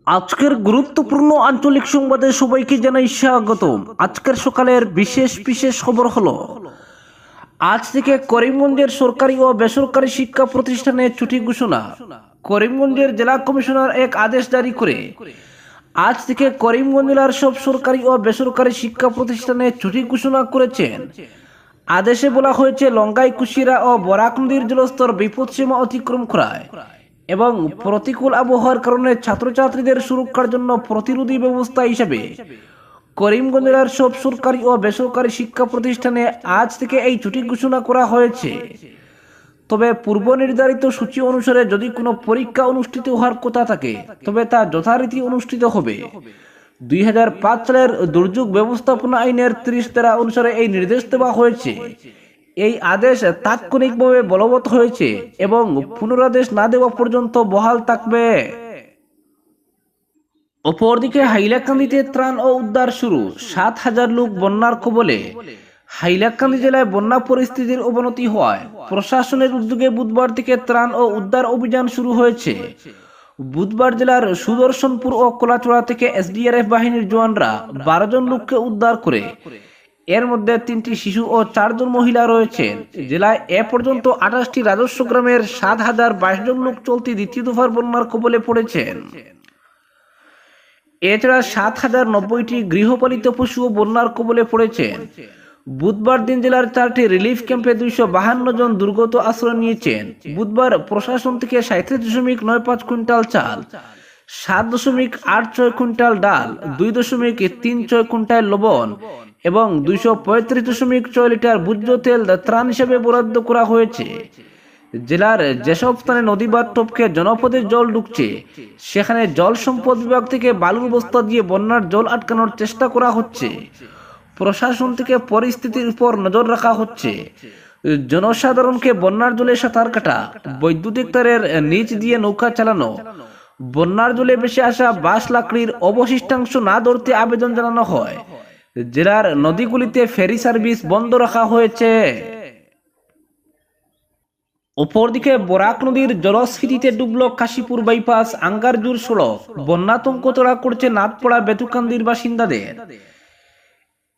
আজকের গুরুত্বপূর্ণ আঞ্চলিক সংবাদে সবাইকে জানাই স্বাগতম। আজকের সকালের বিশেষ খবর হলো, আজ থেকে করিমগঞ্জের সরকারি ও বেসরকারি শিক্ষা প্রতিষ্ঠানে ছুটি ঘোষণা। করিমগঞ্জের জেলা কমিশনার এক আদেশ জারি করে আজ থেকে করিমগঞ্জ জেলার সব সরকারি ও বেসরকারি শিক্ষা প্রতিষ্ঠানে ছুটি ঘোষণা করেছেন। আদেশে বলা হয়েছে, লঙ্গাই, কুশিয়ারা ও বরাক নদীর জলস্তর বিপদসীমা অতিক্রম করায় এবং প্রতিকূল আবহাওয়ার কারণে ছাত্রছাত্রীদের সুরক্ষার জন্য প্রতিরোধী ব্যবস্থা হিসেবে করিমগঞ্জ জেলার সব সরকারি ও বেসরকারি শিক্ষা প্রতিষ্ঠানে আজ থেকে এই ছুটি ঘোষণা করা হয়েছে। তবে পূর্ব নির্ধারিত সূচি অনুসারে যদি কোনো পরীক্ষা অনুষ্ঠিত হওয়ার কথা থাকে, তবে তা যথারীতি অনুষ্ঠিত হবে। 2005 সালের দুর্যোগ ব্যবস্থাপনা আইনের 30 ধারা অনুসারে এই নির্দেশ দেওয়া হয়েছে। এই আদেশ তাৎক্ষণিকভাবে বলবৎ হয়েছে এবং পুনরাদেশ না দেওয়া পর্যন্ত বহাল থাকবে। অপরদিকে হাইলাকান্দিতে ত্রাণ ও উদ্ধার শুরু। 7,000 লোক বন্যার কবলে। হাইলাকান্দি জেলায় বন্যা পরিস্থিতির অবনতি হওয়ায় প্রশাসনের উদ্যোগে বুধবার থেকে ত্রাণ ও উদ্ধার অভিযান শুরু হয়েছে। বুধবার জেলার সুদর্শনপুর ও কলাচড়া থেকে এসডিআরএফ বাহিনীর জওয়ানরা 12 জন লোককে উদ্ধার করে। এর মধ্যে 3টি শিশু ও 4 জন মহিলা রয়েছেন। জেলায় এ পর্যন্ত 28টি রাজস্ব গ্রামের 7,022 জন লোক চলতি দ্বিতীয় দফার বন্যার কবলে পড়েছেন। এছাড়া 7,090টি গৃহপালিত পশুও বন্যার কবলে পড়েছেন। বুধবার দিন জেলার 4টি রিলিফ ক্যাম্পে 252 জন দুর্গত আশ্রয় নিয়েছেন। বুধবার প্রশাসন থেকে 37.95 কুইন্টাল চাল, 7.86 কুইন্টাল ডাল, 2.36 কুইন্টাল লবণ এবং 235.6 লিটার ভোজ্য তেল ত্রাণ হিসেবে বরাদ্দ করা হয়েছে। জেলার যেসব স্থানে নদী বা টপকে জনপদের জল ঢুকছে, সেখানে জল সম্পদ বিভাগ থেকে বালুর বস্তা দিয়ে বন্যার জল আটকানোর চেষ্টা করা হচ্ছে। প্রশাসন থেকে পরিস্থিতির উপর নজর রাখা হচ্ছে। জনসাধারণকে বন্যার জলে সাঁতার কাটা, বৈদ্যুতিক তারের নিচ দিয়ে নৌকা চালানো, বন্যার জলে ভেসে আসা বাঁশ লাকড়ির অবশিষ্টাংশ না ধরতে আবেদন জানানো হয়। জেলার নদীগুলিতে ফেরি সার্ভিস বন্ধ রাখা হয়েছে। অপরদিকে বরাক নদীর জলস্ফীতিতে ডুবল কাশীপুর বাইপাস আঙ্গারজুর সড়ক। বন্যাতঙ্ক তোড়া করছে নাথপড়া বেতুকান্দির বাসিন্দাদের।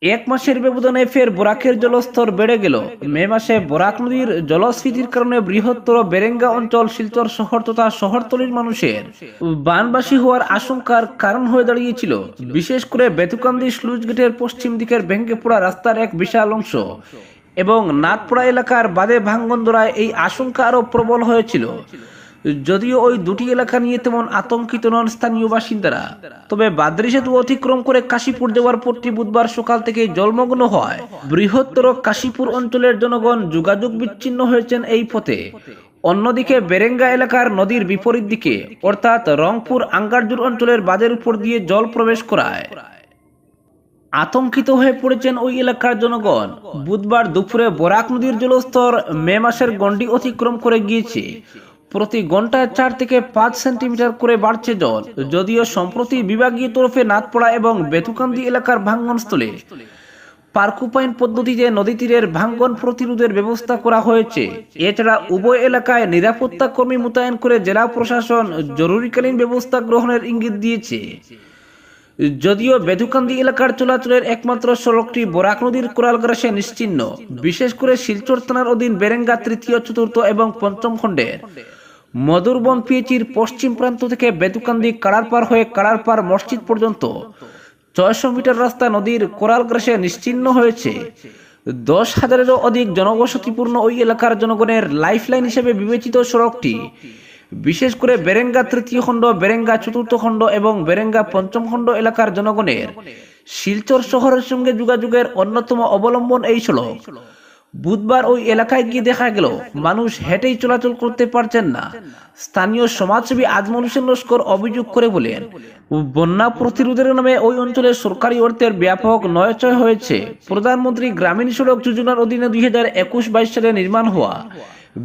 এক মাসের ব্যবধানে ফের বরাকের জলস্তর বেড়ে গেল। মে মাসে বরাক নদীর জলস্ফীতির কারণে বৃহত্তর বেরেঙ্গা অঞ্চল, শিলচর শহর তথা শহরতলির মানুষের বানবাসী হওয়ার আশঙ্কার কারণ হয়ে দাঁড়িয়েছিল। বিশেষ করে বেতুকান্দি স্লুইস গেটের পশ্চিম দিকের ভেঙে পড়া রাস্তার এক বিশাল অংশ এবং নাথপড়া এলাকার বাদে ভাঙ্গন ধরায় এই আশঙ্কা আরো প্রবল হয়েছিল। যদিও ওই দুটি এলাকা নিয়ে তেমন আতঙ্কিত নন স্থানীয় বাসিন্দারা, তবে বাদ্রি সেতু অতিক্রম করে কাশীপুর যাওয়ার পথটি বুধবার সকাল থেকে জলমগ্ন হয়। বৃহত্তর কাশীপুর অঞ্চলের জনগণ যোগাযোগ বিচ্ছিন্ন হয়েছেন এই পথে। অন্যদিকে বেরেঙ্গা এলাকার নদীর বিপরীত দিকে অর্থাৎ রংপুর আঙ্গারজুর অঞ্চলের বাঁধের উপর দিয়ে জল প্রবেশ করায় আতঙ্কিত হয়ে পড়েছেন ওই এলাকার জনগণ। বুধবার দুপুরে বরাক নদীর জলস্তর মে মাসের গণ্ডি অতিক্রম করে গিয়েছে। প্রতি ঘন্টায় 4 থেকে 5 সেন্টিমিটার করে বাড়ছে জল। যদিও সম্প্রতি বিভাগীয় তরফে নাথপড়া এবং বেতুকান্দি এলাকার ভাঙ্গনস্থলে পার্কুপাইন পদ্ধতিতে নদী তীরের ভাঙ্গন প্রতিরোধের ব্যবস্থা করা হয়েছে। এছাড়া উভয় এলাকায় নিরাপত্তা কর্মী মোতায়েন করে জেলা প্রশাসন জরুরিকালীন ব্যবস্থা গ্রহণের ইঙ্গিত দিয়েছে। যদিও বেতুকান্দি এলাকার চলাচলের একমাত্র সড়কটি বরাক নদীর কোরালগ্রাসে নিশ্চিহ্ন। বিশেষ করে শিলচর থানার অধীন বেরেঙ্গা 3য়, 4র্থ এবং 5ম খণ্ডের মধুরবন পিএচির পশ্চিম প্রান্ত থেকে বেতুকান্দি কাড়ারপাড় হয়ে কাড়ারপাড় মসজিদ পর্যন্ত 600 মিটার রাস্তা নদীর কোরালগ্রাসে নিশ্চিহ্ন হয়েছে। 10,000-এরও অধিক জনবসতিপূর্ণ ওই এলাকার জনগণের লাইফলাইন হিসেবে বিবেচিত সড়কটি বিশেষ করে বেরেঙ্গা 3য় খণ্ড, বেরেঙ্গা 4র্থ খণ্ড এবং বেরেঙ্গা 5ম খণ্ড এলাকার জনগণের শিলচর শহরের সঙ্গে যোগাযোগের অন্যতম অবলম্বন এই সড়ক। বুধবার ওই এলাকায় গিয়ে দেখা গেল মানুষ হেঁটেই চলাচল করতে পারছেন না। স্থানীয় সমাজসেবী আজমল হোসেন লস্কর অভিযোগ করে বলেন, বন্যা প্রতিরোধের নামে ওই অঞ্চলে সরকারি অর্থের ব্যাপক নয়চয় হয়েছে। প্রধানমন্ত্রী গ্রামীণ সড়ক যোজনার অধীনে 2021-22 সালে নির্মাণ হওয়া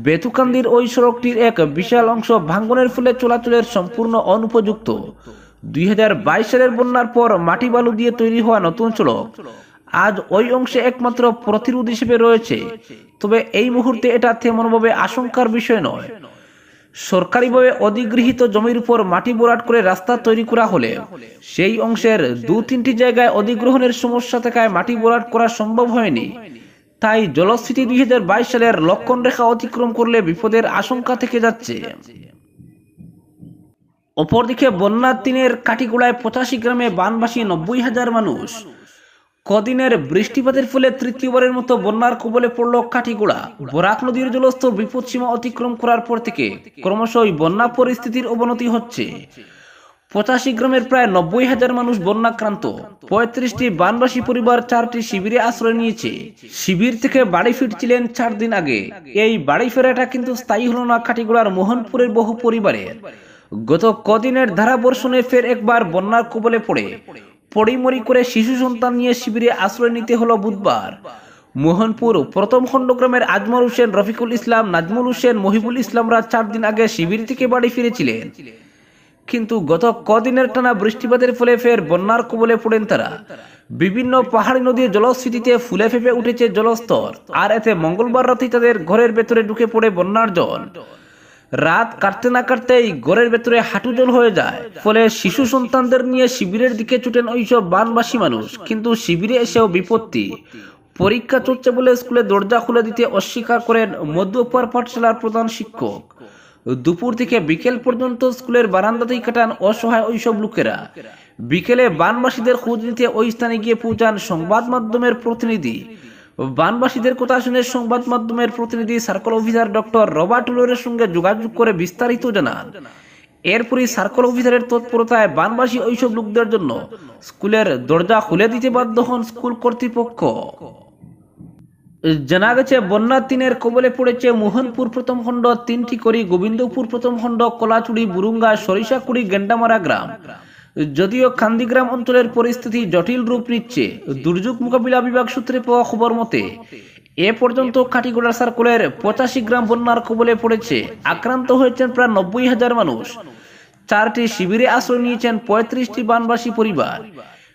বেতুকান্দির ওই সড়কটির এক বিশাল অংশ ভাঙ্গনের ফলে চলাচলের সম্পূর্ণ অনুপযুক্ত। 2022 সালের বন্যার পর মাটি বালু দিয়ে তৈরি হওয়া নতুন সড়ক আজ ওই অংশে একমাত্র প্রতিরোধ হিসেবে রয়েছে। তবে এই মুহূর্তে এটা তেমনভাবে আশঙ্কার বিষয় নয়। সরকারিভাবে অধিগৃহীত জমির উপর মাটি ভরাট করে রাস্তা তৈরি করা হলে সেই অংশের 2-3টি জায়গায় অধিগ্রহণের সমস্যা থাকায় মাটি ভরাট করা সম্ভব হয়নি। তাই জলস্ফীতি 2022 সালের লক্ষণ রেখা অতিক্রম করলে বিপদের আশঙ্কা থেকে যাচ্ছে। অপরদিকে বন্যার দিনের কাটিগোড়ায় 85 গ্রামে বানবাসী 90,000 মানুষ। কদিনের বৃষ্টিপাতের ফলে তৃতীয়বারের মতো বন্যার কবলে পড়ল কাটিগোড়া। বরাক নদীর জলস্তর বিপদসীমা অতিক্রম করার পর থেকে ক্রমশই বন্যা পরিস্থিতির অবনতি হচ্ছে। 85 গ্রামের প্রায় 90,000 মানুষ বন্যাক্রান্ত। 35টি বানবাসী পরিবার 4টি শিবিরে আশ্রয় নিয়েছে। শিবির থেকে বাড়ি ফিরছিলেন 4 দিন আগে। এই বাড়ি ফেরাটা কিন্তু স্থায়ী হলো না কাটিগোড়ার মোহনপুরের বহু পরিবারের। গত কদিনের ধারাবর্ষণে ফের একবার বন্যার কবলে পড়ে পড়িমরি করে শিশু সন্তান নিয়ে শিবিরে আশ্রয় নিতে হলো বুধবার। মোহনপুর প্রথম খণ্ডগ্রামের আজমল হোসেন, রফিকুল ইসলাম, নাজমুল হোসেন, মহিবুল ইসলামরা 4 দিন আগে শিবির থেকে বাড়ি ফিরেছিলেন। কিন্তু গত কদিনের টানা বৃষ্টিপাতের ফলে ফের বন্যার কবলে পড়েন তারা। বিভিন্ন পাহাড়ি নদীর জলস্ফীতিতে ফুলে ফেপে উঠেছে জলস্তর, আর এতে মঙ্গলবার রাতেই তাদের ঘরের ভেতরে ঢুকে পড়ে বন্যার জল। রাত কাটতে না কাটতেই ঘরের ভেতরে হাঁটু জল হয়ে যায়। ফলে শিশু সন্তানদের নিয়ে শিবিরের দিকে ছুটেন ওইসব বানবাসী মানুষ। কিন্তু শিবিরে এসেও বিপত্তি। পরীক্ষা চলছে বলে স্কুলে দরজা খুলে দিতে অস্বীকার করেন মধ্যপাড়া পাঠশালার প্রধান শিক্ষক। দুপুর থেকে বিকেল পর্যন্ত স্কুলের বারান্দাতেই কাটান অসহায় ওইসব লোকেরা। বিকেলে বানবাসীদের খোঁজ নিতে ওই স্থানে গিয়ে পৌঁছান সংবাদ মাধ্যমের প্রতিনিধি। বানবাসীদের কথা শুনে সংবাদ মাধ্যমের প্রতিনিধি সার্কেল অফিসার ডক্টর রবার্ট উলরের সঙ্গে যোগাযোগ করে বিস্তারিত জানান। এরপরই সার্কেল অফিসারের তৎপরতায় বানবাসী ওইসব লোকদের জন্য স্কুলের দরজা খুলে দিতে বাধ্য হন স্কুল কর্তৃপক্ষ। জানা গেছে বন্যার দিনের কবলে পড়েছে মোহনপুর প্রথম খণ্ড, 3টি করি, গোবিন্দপুর প্রথম খণ্ড, কলাচুড়ি, বুরুঙ্গা, সরিষাকুড়ি, গেন্ডামারা গ্রাম। যদিও কান্দিগ্রাম অঞ্চলের পরিস্থিতি জটিল রূপ নিচ্ছে। দুর্যোগ মোকাবিলা বিভাগ সূত্রে পাওয়া খবর মতে এ পর্যন্ত কাটিগোড়া সার্কেলের 85 গ্রাম বন্যার কবলে পড়েছে। আক্রান্ত হয়েছেন প্রায় 90,000 মানুষ। 4টি শিবিরে আশ্রয় নিয়েছেন 35টি বানবাসী পরিবার।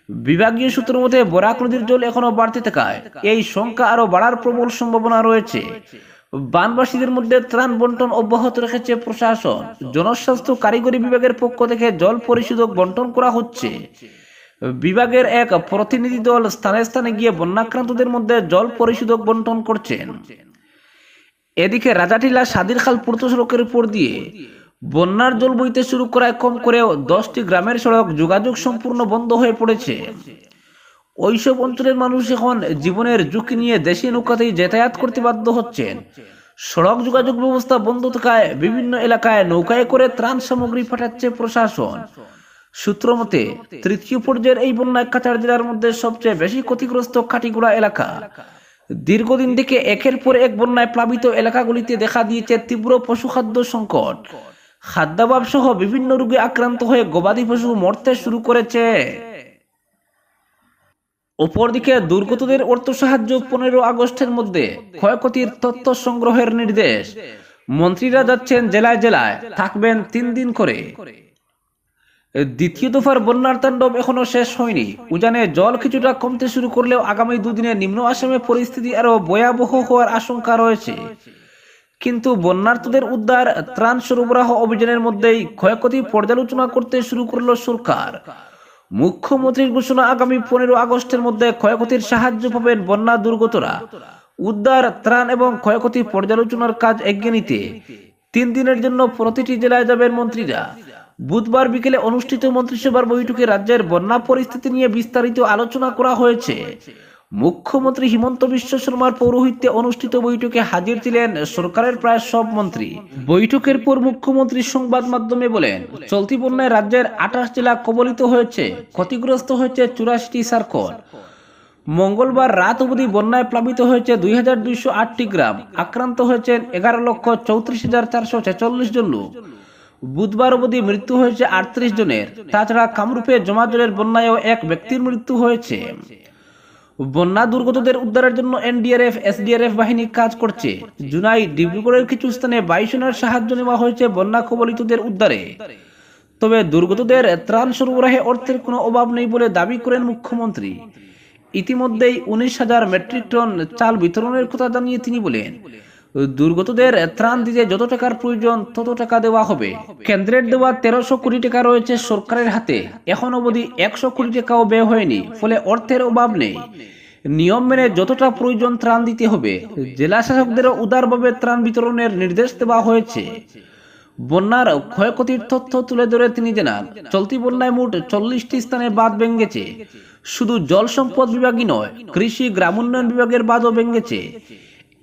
বিভাগীয় সূত্র মতে বরাক নদীর জল এখনো বাড়তে থাকায় এই সংখ্যা আরো বাড়ার প্রবল সম্ভাবনা রয়েছে। বানবাসীদের মধ্যে ত্রাণ বন্টন অব্যাহত রেখেছে প্রশাসন। জনস্বাস্থ্য কারিগরি বিভাগের পক্ষ থেকে জল পরিশোধক বন্টন করা হচ্ছে। বিভাগের এক প্রতিনিধি দল স্থানে স্থানে গিয়ে বন্যাক্রান্তদের মধ্যে জল পরিশোধক বন্টন করছেন। এদিকে রাজাটিলা সাদিরখাল পূর্ত সড়কের উপর দিয়ে বন্যার জল বইতে শুরু করায় কম করেও 10টি গ্রামের সড়ক যোগাযোগ সম্পূর্ণ বন্ধ হয়ে পড়েছে। ওইসব অঞ্চলের মানুষ এখন জীবনের ঝুঁকি নিয়ে দেশি নৌকাতেই যাতায়াত করতে বাধ্য হচ্ছেন। সড়ক যোগাযোগ ব্যবস্থা বন্ধ থাকায় বিভিন্ন এলাকায় নৌকায় করে ত্রাণ সামগ্রী পাঠাচ্ছে প্রশাসন। সূত্র মতে তৃতীয় পর্যায়ের এই বন্যায় কাছাড় জেলার মধ্যে সবচেয়ে বেশি ক্ষতিগ্রস্ত কাটিগোড়া এলাকা। দীর্ঘদিন থেকে একের পর এক বন্যায় প্লাবিত এলাকাগুলিতে দেখা দিয়েছে তীব্র পশুখাদ্য সংকট। খাদ্যাভাব সহ বিভিন্ন রোগে আক্রান্ত হয়ে গবাদি পশু মরতে শুরু করেছে। অপরদিকে দুর্গতদের অর্থ সাহায্য 15 আগস্টের মধ্যে ক্ষয়ক্ষতির তথ্য সংগ্রহের নির্দেশ। মন্ত্রীরা যাচ্ছেন জেলায় জেলায়, থাকবেন 3 দিন করে। দ্বিতীয় দফার বন্যার তাণ্ডব এখনো শেষ হয়নি। উজানে জল কিছুটা কমতে শুরু করলেও আগামী 2 দিনে নিম্ন আসামে পরিস্থিতি আরো ভয়াবহ হওয়ার আশঙ্কা রয়েছে। কিন্তু বন্যার্তদের উদ্ধার ত্রাণ সরবরাহ অভিযানের মধ্যেই ক্ষয়ক্ষতি পর্যালোচনা করতে শুরু করলো সরকার। মুখ্যমন্ত্রীর ঘোষণা, আগামী 15 আগস্টের মধ্যে ক্ষয়ক্ষতির সাহায্য পাবেন বন্যা দুর্গতরা। উদ্ধার, ত্রাণ এবং ক্ষয়ক্ষতি পর্যালোচনার কাজ এগিয়ে নিতে 3 দিনের জন্য প্রতিটি জেলায় যাবেন মন্ত্রীরা। বুধবার বিকেলে অনুষ্ঠিত মন্ত্রিসভার বৈঠকে রাজ্যের বন্যা পরিস্থিতি নিয়ে বিস্তারিত আলোচনা করা হয়েছে। মুখ্যমন্ত্রী হিমন্ত বিশ্ব শর্মার পৌরোহিত্যে অনুষ্ঠিত বৈঠকে হাজির ছিলেন সরকারের প্রায় সব মন্ত্রী। বৈঠকের পর মুখ্যমন্ত্রী সংবাদ মাধ্যমে বলেন, চলতি বন্যায় রাজ্যের 28 জেলা কবলিত হয়েছে, ক্ষতিগ্রস্ত হয়েছে 84টি সার্কেল। মঙ্গলবার রাত অবধি বন্যায় প্লাবিত হয়েছে 2208টি গ্রাম। আক্রান্ত হয়েছেন 11,34,446 জন লোক। বুধবার অবধি মৃত্যু হয়েছে 38 জনের। তাছাড়া কামরূপে জমা জলের বন্যায়ও এক ব্যক্তির মৃত্যু হয়েছে। বন্যা দুর্গতদের উদ্ধারের জন্য এনডিআরএফ, এসডিআরএফ বাহিনী কাজ করছে। জুনাই, ডিব্রুগড়ের কিছু স্থানে 22 জনের সাহায্য নেওয়া হয়েছে বন্যা কবলিতদের উদ্ধারে। তবে দুর্গতদের ত্রাণ সরবরাহে অর্থের কোনো অভাব নেই বলে দাবি করেন মুখ্যমন্ত্রী। ইতিমধ্যেই 19,000 মেট্রিক টন চাল বিতরণের কথা জানিয়ে তিনি বলেন, দুর্গতদের ত্রাণ দিতে যত টাকার প্রয়োজন তত টাকা দেওয়া হবে। কেন্দ্রের দেওয়া 1300 কোটি টাকা রয়েছে সরকারের হাতে, এখন অবধি 100 কোটি টাকাও ব্যয় হয়নি, ফলে অর্থের অভাব নেই। নিয়ম মেনে যতটা প্রয়োজন ত্রাণ দিতে হবে। জেলা শাসকদেরও উদারভাবে ত্রাণ বিতরণের নির্দেশ দেওয়া হয়েছে। বন্যার ক্ষয়ক্ষতির তথ্য তুলে ধরে তিনি জানান, চলতি বন্যায় মোট 40টি স্থানে বাঁধ ভেঙেছে। শুধু জল সম্পদ বিভাগই নয়, কৃষি গ্রামোন্নয়ন বিভাগের বাঁধও ভেঙেছে।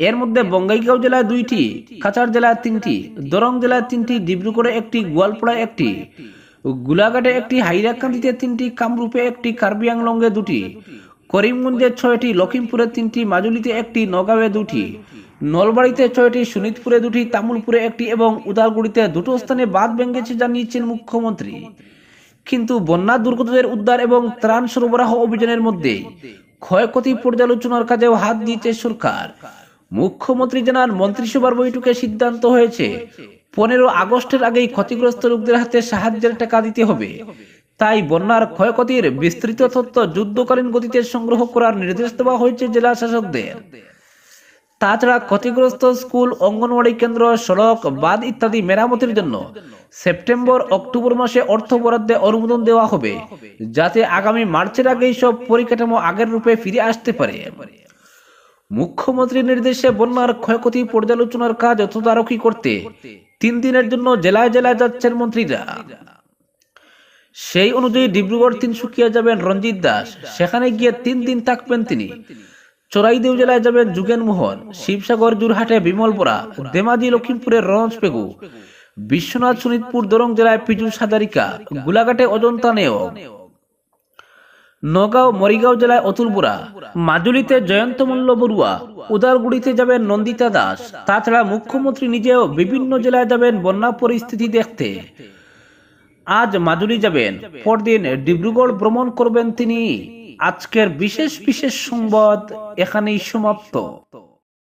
এর মধ্যে বঙ্গাইগাঁও জেলায় 2টি, কাছাড় জেলায় 3টি, দরং জেলায় 3টি, ডিব্রুগড়ে 1টি, গোয়ালপাড়ায় 1টি, গোলাঘাটে 1টি, হাইলাকান্দিতে 3টি, কামরূপে 1টি, কার্বি আংলংয়ে 2টি, করিমগঞ্জে 6টি, লখিমপুরে 3টি, মাজুলিতে 1টি, নগাঁওয়ে 2টি, নলবাড়িতে 6টি, শোনিতপুরে 2টি, তামুলপুরে 1টি এবং উদালগুড়িতে 2টো স্থানে বাঁধ ভেঙেছে জানিয়েছেন মুখ্যমন্ত্রী। কিন্তু বন্যা দুর্গতদের উদ্ধার এবং ত্রাণ সরবরাহ অভিযানের মধ্যে ক্ষয়ক্ষতি পর্যালোচনার কাজেও হাত দিয়েছে সরকার। মুখ্যমন্ত্রী জানান, মন্ত্রিসভার বৈঠকে সিদ্ধান্ত হয়েছে 15 আগস্টের আগেই ক্ষতিগ্রস্ত লোকদের হাতে সাহায্যের টাকা দিতে হবে। তাই বন্যার ক্ষয়ক্ষতির বিস্তৃত তথ্য যুদ্ধকালীন গতিতে সংগ্রহ করার নির্দেশ দেওয়া হয়েছে জেলা শাসকদের। তাছাড়া ক্ষতিগ্রস্ত স্কুল, অঙ্গনওয়াড়ি কেন্দ্র, সড়ক, বাঁধ ইত্যাদি মেরামতের জন্য সেপ্টেম্বর-অক্টোবর মাসে অর্থ বরাদ্দে অনুমোদন দেওয়া হবে, যাতে আগামী মার্চের আগেই সব পরিকাঠামো আগের রূপে ফিরে আসতে পারে। মুখ্যমন্ত্রীর নির্দেশে বন্যার ক্ষয়ক্ষতি পর্যালোচনার কাজ তদারকি করতে 3 দিনের জন্য জেলায় জেলায় যাচ্ছেন মন্ত্রীরা। সেই অনুযায়ী ডিব্রুগড়, তিনসুকিয়া যাবেন রঞ্জিত দাস, সেখানে গিয়ে 3 দিন থাকবেন তিনি। চড়াইদেউ জেলায় যাবেন যুগেন মোহন, শিবসাগর জোরহাটে বিমল বরা, ধেমাজি লখিমপুরে রনজ পেগু, বিশ্বনাথ শোনিতপুর দরং জেলায় পীযূষ হাজারিকা, গোলাঘাটে অজন্তা নেওগ, নগাঁও মরিগাঁও জেলায় অতুল বোরা, মাজুলিতে জয়ন্ত মল্ল বড়ুয়া, উদালগুড়িতে যাবেন নন্দিতা দাস। তাছাড়া মুখ্যমন্ত্রী নিজেও বিভিন্ন জেলায় যাবেন বন্যা পরিস্থিতি দেখতে। আজ মাজুলি যাবেন, পরদিন ডিব্রুগড় ভ্রমণ করবেন তিনি। আজকের বিশেষ সংবাদ এখানেই সমাপ্ত।